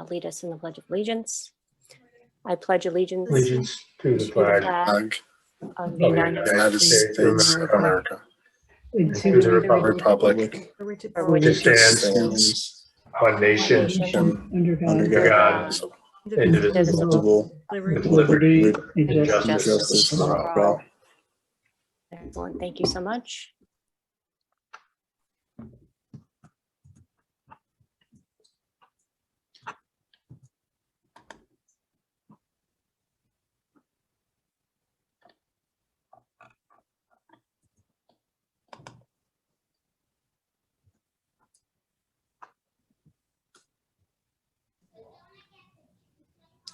lead us in the Pledge of Allegiance. I pledge allegiance to the flag of the United States of America, and to the republic for which which it stands one nation under under God, indivisible, with liberty and justice for all. Excellent. Thank you so much.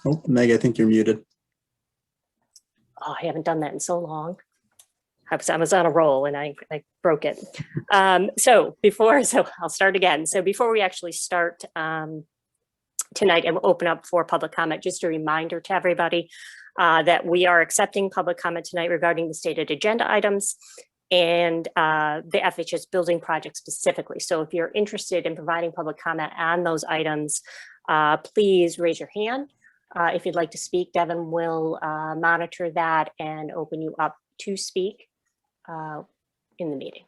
Oh, Meg, I think you're muted. Oh, I haven't done that in so long. I was on a roll and I broke it. So I'll start again. So before we actually start tonight and we'll open up for public comment, just a reminder to everybody that we are accepting public comment tonight regarding the stated agenda items and the FHS building project specifically. So if you're interested in providing public comment on those items, please raise your hand. If you'd like to speak, Devin will monitor that and open you up to speak in the meeting.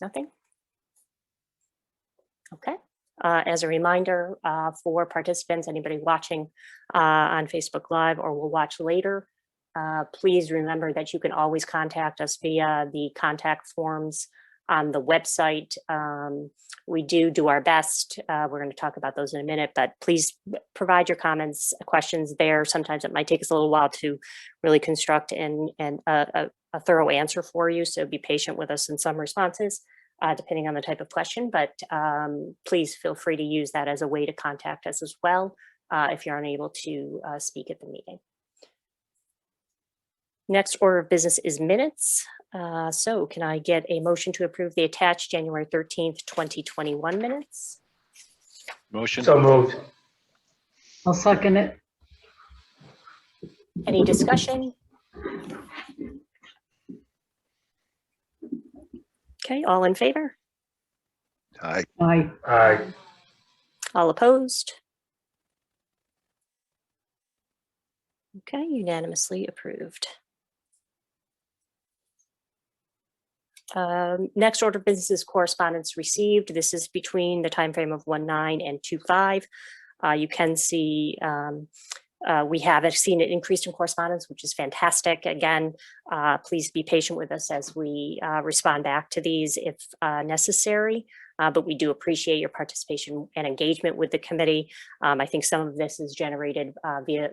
Nothing? Okay. As a reminder for participants, anybody watching on Facebook Live or will watch later, please remember that you can always contact us via the contact forms on the website. We do our best. We're going to talk about those in a minute, but please provide your comments, questions there. Sometimes it might take us a little while to really construct and a thorough answer for you. So be patient with us in some responses, depending on the type of question, but please feel free to use that as a way to contact us as well if you're unable to speak at the meeting. Next order of business is minutes. So can I get a motion to approve the attached January 13th, 2021 minutes? Motion. So moved. I'll second it. Any discussion? Okay, all in favor? Aye. Aye. Aye. All opposed? Okay, unanimously approved. Next order of business is correspondence received. This is between the time frame of 1/9 and 2/5. You can see we have seen an increase in correspondence, which is fantastic. Again, please be patient with us as we respond back to these if necessary. But we do appreciate your participation and engagement with the committee. I think some of this is generated via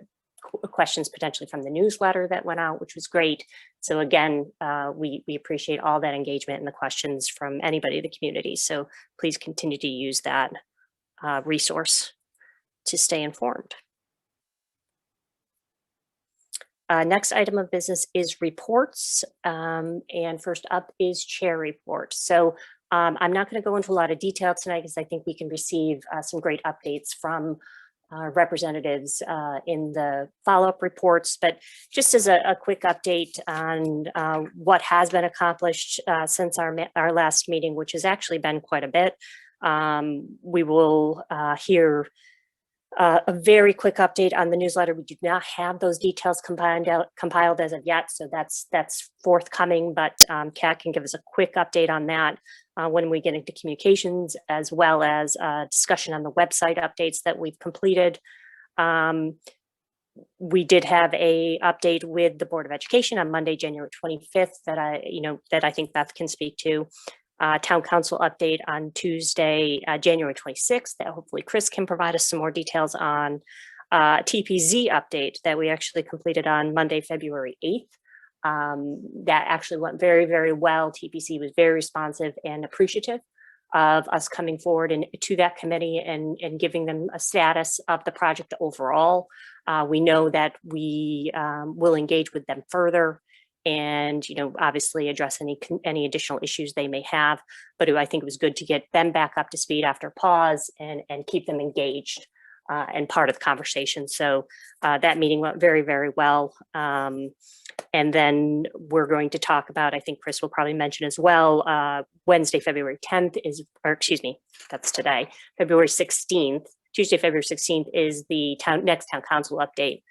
questions potentially from the newsletter that went out, which was great. So again, we appreciate all that engagement and the questions from anybody in the community. So please continue to use that resource to stay informed. Next item of business is reports. And first up is chair report. So I'm not going to go into a lot of detail tonight because I think we can receive some great updates from representatives in the follow-up reports, but just as a quick update on what has been accomplished since our last meeting, which has actually been quite a bit. We will hear a very quick update on the newsletter. We do not have those details compiled as of yet, so that's forthcoming, but Kat can give us a quick update on that when we get into communications, as well as discussion on the website updates that we've completed. We did have a update with the Board of Education on Monday, January 25th that I think Beth can speak to. Town Council update on Tuesday, January 26th, that hopefully Chris can provide us some more details on. TPZ update that we actually completed on Monday, February 8th. That actually went very, very well. TPC was very responsive and appreciative of us coming forward to that committee and giving them a status of the project overall. We know that we will engage with them further and obviously address any additional issues they may have, but I think it was good to get them back up to speed after pause and keep them engaged and part of the conversation. So that meeting went very, very well. And then we're going to talk about, I think Chris will probably mention as well, Wednesday, February 10th is, or excuse me, that's today, February 16th, Tuesday, February 16th is the next town council update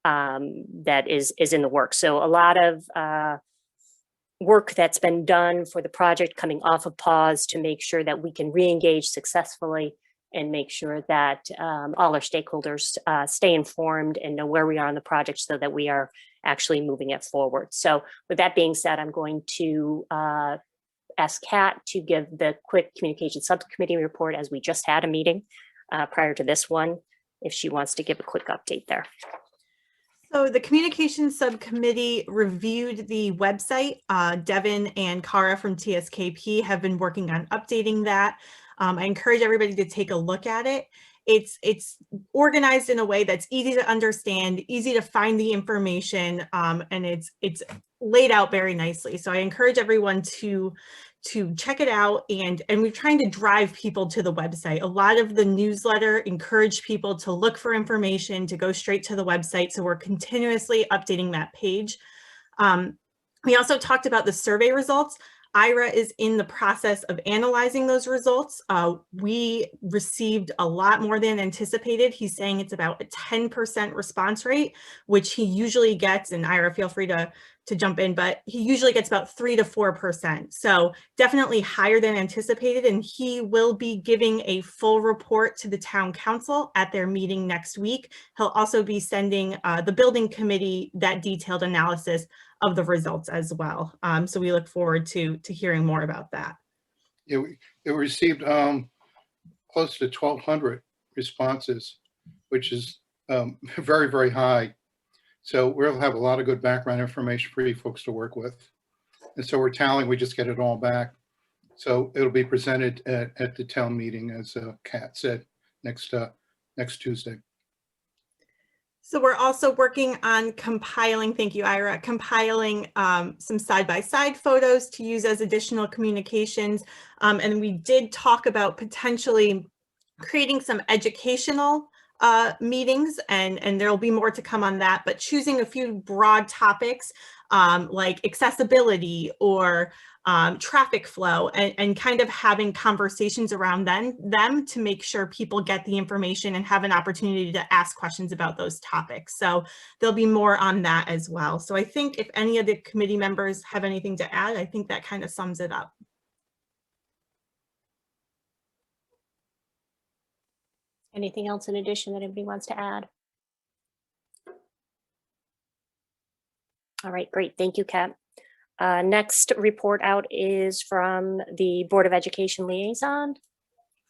that is in the works. So a lot of work that's been done for the project coming off of pause to make sure that we can re-engage successfully and make sure that all our stakeholders stay informed and know where we are on the project so that we are actually moving it forward. So with that being said, I'm going to ask Kat to give the quick communication subcommittee report, as we just had a meeting prior to this one, if she wants to give a quick update there. So the communications subcommittee reviewed the website. Devin and Kara from TSKP have been working on updating that. I encourage everybody to take a look at it. It's organized in a way that's easy to understand, easy to find the information, and it's laid out very nicely. So I encourage everyone to check it out, and we're trying to drive people to the website. A lot of the newsletter encourage people to look for information, to go straight to the website. So we're continuously updating that page. We also talked about the survey results. Ira is in the process of analyzing those results. We received a lot more than anticipated. He's saying it's about a 10% response rate, which he usually gets, and Ira, feel free to jump in, but he usually gets about 3 to 4%. So definitely higher than anticipated. And he will be giving a full report to the town council at their meeting next week. He'll also be sending the building committee that detailed analysis of the results as well. So we look forward to hearing more about that. It received close to 1,200 responses, which is very, very high. So we'll have a lot of good background information for you folks to work with. And so we're tallying, we just get it all back. So it'll be presented at the town meeting, as Kat said, next Tuesday. So we're also working on compiling, thank you, Ira, compiling some side-by-side photos to use as additional communications. And we did talk about potentially creating some educational meetings, and there'll be more to come on that, but choosing a few broad topics like accessibility or traffic flow, and kind of having conversations around them to make sure people get the information and have an opportunity to ask questions about those topics. So there'll be more on that as well. So I think if any of the committee members have anything to add, I think that kind of sums it up. Anything else in addition that anybody wants to add? All right, great. Thank you, Kat. Next report out is from the Board of Education liaison.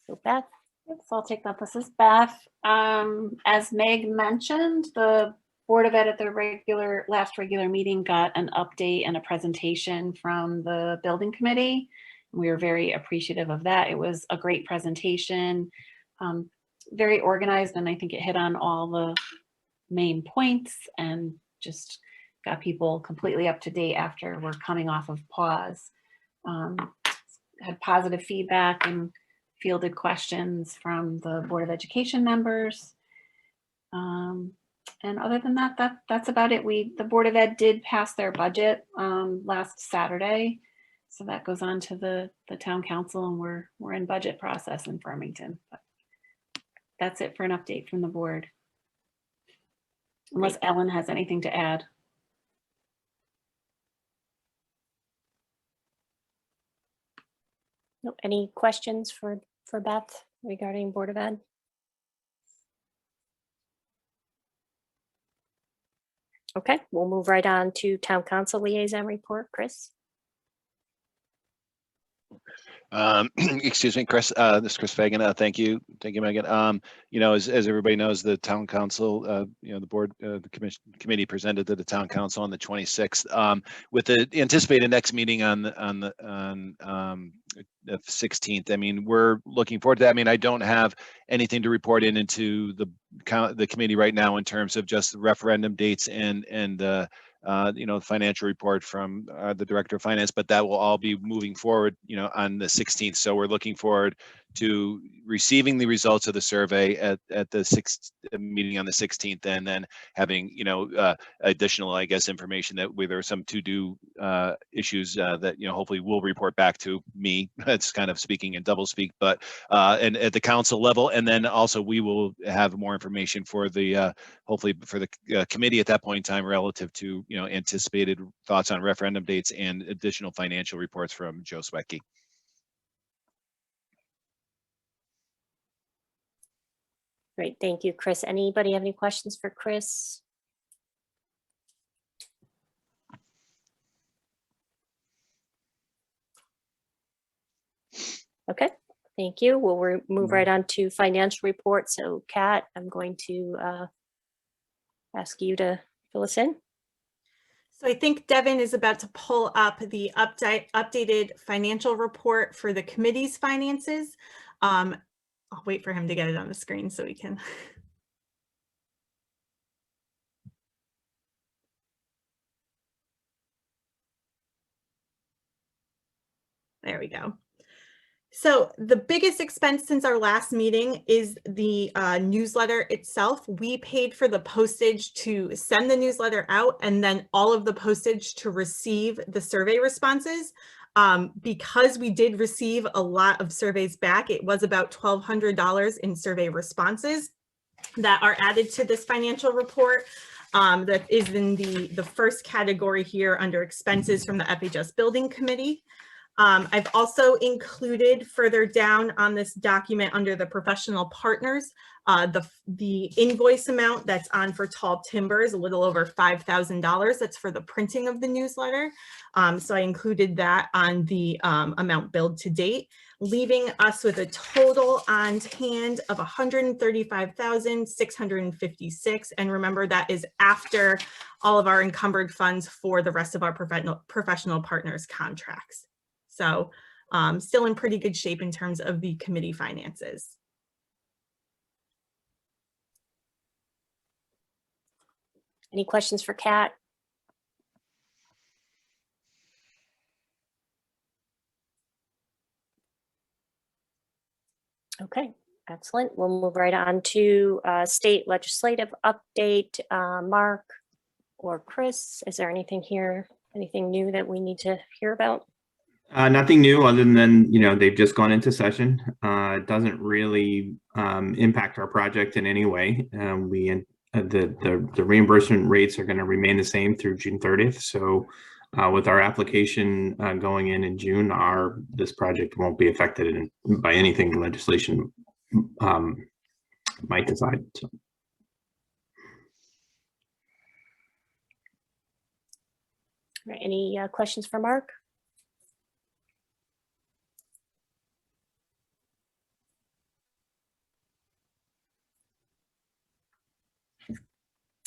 So Beth. So I'll take that. This is Beth. As Meg mentioned, the Board of Ed at their last regular meeting got an update and a presentation from the building committee. We were very appreciative of that. It was a great presentation, very organized, and I think it hit on all the main points and just got people completely up to date after we're coming off of pause. Had positive feedback and fielded questions from the Board of Education members. And other than that, that's about it. The Board of Ed did pass their budget last Saturday. So that goes on to the town council, and we're in budget process in Farmington. But that's it for an update from the board. Unless Ellen has anything to add. Nope. Any questions for Beth regarding Board of Ed? Okay, we'll move right on to Town Council liaison report. Chris. Excuse me, Chris. This is Chris Fagan. Thank you, Megan. You know, as everybody knows, the town council, you know, the board, the committee presented to the town council on the 26th, with the anticipated next meeting on the 16th. I mean, we're looking forward to that. I mean, I don't have anything to report into the committee right now in terms of just the referendum dates and you know, financial report from the director of finance, but that will all be moving forward, you know, on the 16th. So we're looking forward to receiving the results of the survey at the meeting on the 16th, and then having, you know, additional, I guess, information that where there are some to-do issues that, you know, hopefully will report back to me. It's kind of speaking in double speak, but and at the council level, and then also we will have more information for the hopefully for the committee at that point in time relative to, you know, anticipated thoughts on referendum dates and additional financial reports from Joe Swetke. Great, thank you, Chris. Anybody have any questions for Chris? Okay, thank you. We'll move right on to financial report. So Kat, I'm going to ask you to fill us in. So I think Devin is about to pull up the updated financial report for the committee's finances. I'll wait for him to get it on the screen so we can. There we go. So the biggest expense since our last meeting is the newsletter itself. We paid for the postage to send the newsletter out, and then all of the postage to receive the survey responses. Because we did receive a lot of surveys back, it was about $1,200 in survey responses that are added to this financial report. That is in the first category here under expenses from the FHS Building Committee. I've also included further down on this document under the professional partners, the invoice amount that's on for Tall Timber is a little over $5,000. That's for the printing of the newsletter. So I included that on the amount billed to date, leaving us with a total on hand of $135,656. And remember, that is after all of our encumbered funds for the rest of our professional partners contracts. So still in pretty good shape in terms of the committee finances. Any questions for Kat? Okay, excellent. We'll move right on to state legislative update. Mark or Chris, is there anything here, anything new that we need to hear about? Nothing new other than, you know, they've just gone into session. It doesn't really impact our project in any way. The reimbursement rates are going to remain the same through June 30th. So with our application going in June, this project won't be affected by anything the legislation might decide. So. All right, any questions for Mark?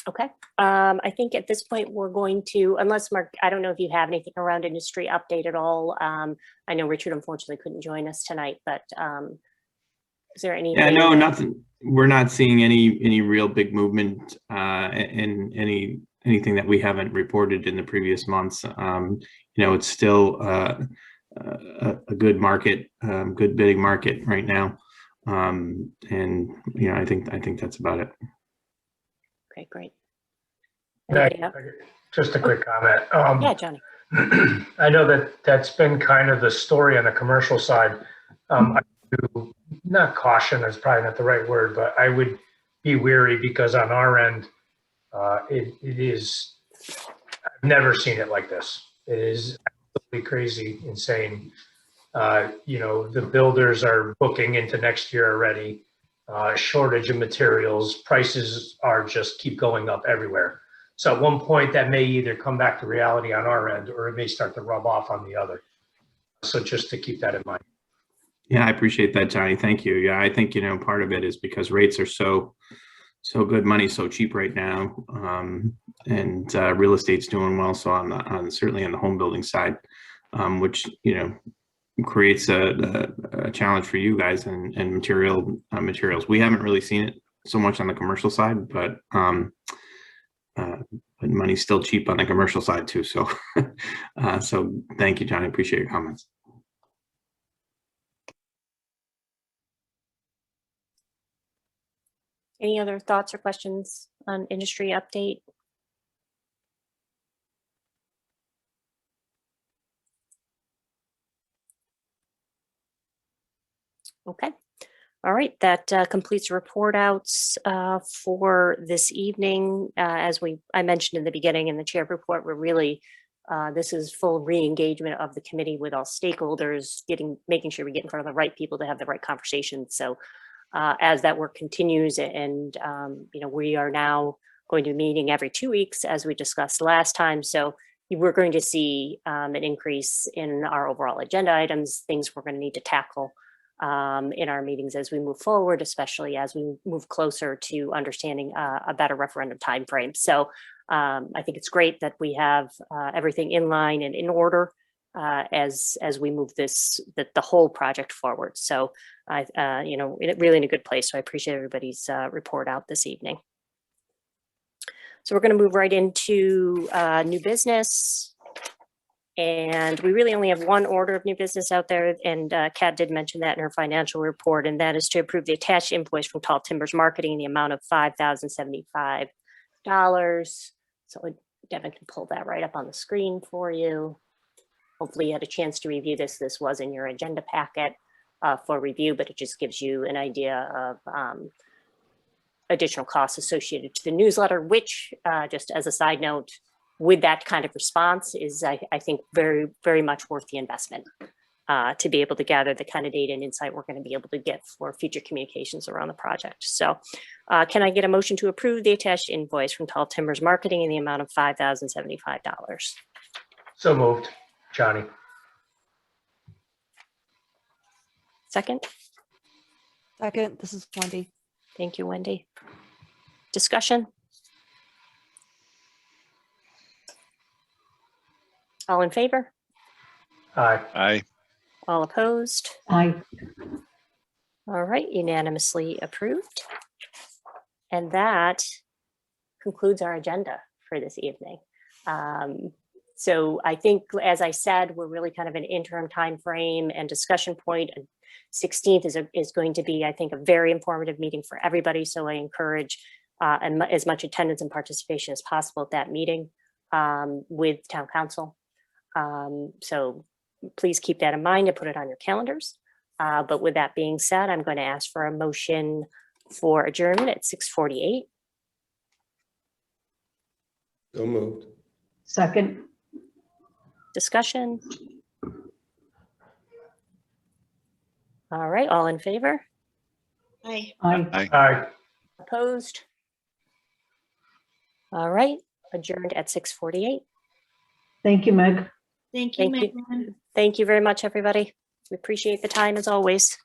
Okay, I think at this point we're going to, unless Mark, I don't know if you have anything around industry update at all. I know Richard unfortunately couldn't join us tonight, but is there any? Yeah, no, nothing. We're not seeing any real big movement in anything that we haven't reported in the previous months. You know, it's still a good market, good bidding market right now, and you know, I think that's about it. Okay, great. Just a quick comment. Yeah, Johnny. I know that's been kind of the story on the commercial side. I do not caution is probably not the right word, but I would be weary because on our end, it is, I've never seen it like this. It is absolutely crazy, insane. You know, the builders are booking into next year already. Shortage of materials, prices are just keep going up everywhere. So at one point that may either come back to reality on our end or it may start to rub off on the other. So just to keep that in mind. Yeah, I appreciate that, Johnny. Thank you. Yeah, I think, you know, part of it is because rates are so good, money's so cheap right now, and real estate's doing well. So certainly on the home building side, which, you know, creates a challenge for you guys and materials. We haven't really seen it so much on the commercial side, but money's still cheap on the commercial side too. So, so thank you, Johnny. Appreciate your comments. Any other thoughts or questions on industry update? Okay. All right, that completes the report outs for this evening. As I mentioned in the beginning in the chair report, we're really, this is full re-engagement of the committee with all stakeholders, making sure we get in front of the right people to have the right conversations. So as that work continues and, we are now going to be meeting every 2 weeks as we discussed last time. So we're going to see an increase in our overall agenda items, things we're going to need to tackle in our meetings as we move forward, especially as we move closer to understanding a better referendum timeframe. So I think it's great that we have everything in line and in order as we move the whole project forward. So really in a good place. So I appreciate everybody's report out this evening. So we're going to move right into new business. And we really only have one order of new business out there. And Kat did mention that in her financial report, and that is to approve the attached invoice from Tall Timbers Marketing in the amount of $5,075. So Devin can pull that right up on the screen for you. Hopefully you had a chance to review this. This was in your agenda packet for review, but it just gives you an idea of additional costs associated to the newsletter, which just as a side note, with that kind of response is, I think, very, very much worth the investment to be able to gather the kind of data and insight we're going to be able to get for future communications around the project. So can I get a motion to approve the attached invoice from Tall Timbers Marketing in the amount of $5,075? So moved. Johnny. Second? Second, this is Wendy. Thank you, Wendy. Discussion? All in favor? Aye. Aye. All opposed? Aye. All right, unanimously approved. And that concludes our agenda for this evening. So I think, as I said, we're really kind of an interim time frame and discussion point. 16th is going to be, I think, a very informative meeting for everybody. So I encourage as much attendance and participation as possible at that meeting with town council. So please keep that in mind and put it on your calendars. But with that being said, I'm going to ask for a motion for adjournment at 6:48. So moved. Second. Discussion? All right, all in favor? Aye. Aye. Aye. Aye. Opposed? All right, adjourned at 6:48. Thank you, Meg. Thank you, Thank you. Megan. Thank you very much, everybody. We appreciate the time as always.